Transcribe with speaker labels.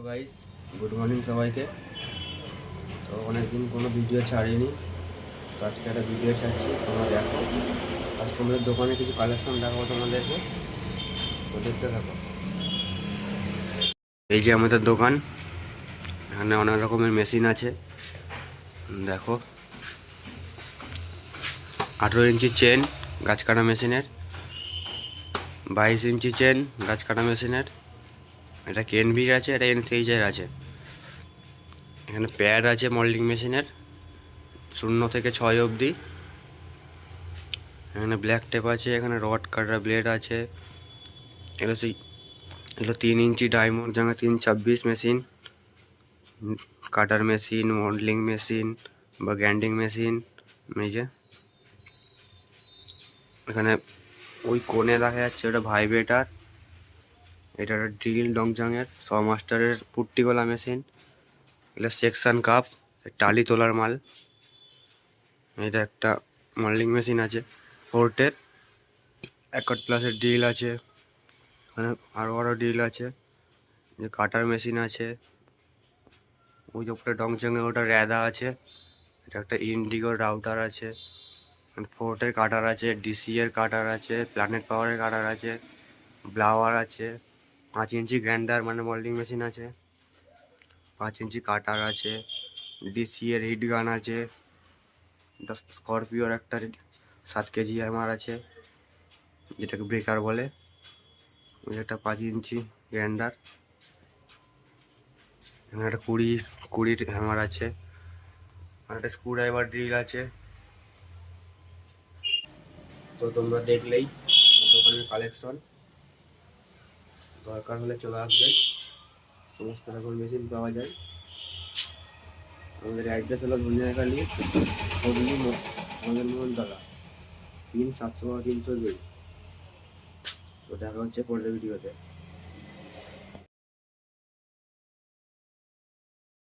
Speaker 1: Guys, good morning সবাইকে। তো অনেকদিন কোনো ভিডিও ছাড়িনি, তো আজকে একটা ভিডিও ছাড়ছি, তোমরা দেখো। আজকে আমাদের দোকানে কিছু কালেকশন দেখাবো তোমাদেরকে, তো দেখতে থাকো। এই যে আমাদের দোকান, এখানে অনেক রকমের মেশিন আছে। দেখো, 18 ইঞ্চি চেন গাছ কাটা মেশিনের, 22 ইঞ্চি চেন গাছ কাটা মেশিনের, এটা কেনভির আছে, এটা এনসিএইচের আছে। এখানে প্যাড আছে মোল্ডিং মেশিনের 0 থেকে 6 অবধি। এখানে ব্ল্যাক টেপ আছে, এখানে রড কাটার ব্লেড আছে। এগুলো 3 ইঞ্চি ডায়মন্ড জাঙ্গা 326 মেশিন, কাটার মেশিন, মডেলিং মেশিন বা গ্যান্ডিং মেশিন। এই যে এখানে ওই কোণে দেখা যাচ্ছে ওটা ভাইব্রেটার, এটা একটা ড্রিল ডংজাংয়ের 100 মাস্টারের পুট্টি গলা মেশিন। এটা সেকশন কাপ, টালি তোলার মাল। এটা একটা মডেলিং মেশিন আছে ফোর্টের, 1+এর ড্রিল আছে, মানে আরও ড্রিল আছে। যে কাটার মেশিন আছে, ওই যে উপরে ডংচঙে ওটা র্যাদা আছে। এটা একটা ইন্ডিগো রাউটার আছে, ফোর্টের কাটার আছে, ডিসি এর কাটার আছে, প্ল্যানেট পাওয়ারের কাটার আছে, ব্লাওয়ার আছে, 5 ইঞ্চি গ্রাইন্ডার মানে মোল্ডিং মেশিন আছে, 5 ইঞ্চি কাটার আছে, ডিসি এর হিট গান আছে, স্করপিওর একটা 7 কেজি এমআর আছে, যেটাকে ব্রেকার বলে। ওই একটা 5 ইঞ্চি গ্রাইন্ডার। এখানে একটা 20 হ্যামার আছে, আর একটা স্ক্রুড্রাইভার ড্রিল আছে। তো তোমরা দেখলেই দোকানের কালেকশন, দরকার হলে চলে আসবে। সমস্ত রকম মেশিন পাওয়া যায়। আমাদের অ্যাড্রেস হলো ধনিয়াখালী, হুগলি, মদন মোহনতলা, 3 700 302। তো দেখা হচ্ছে পরের ভিডিওতে।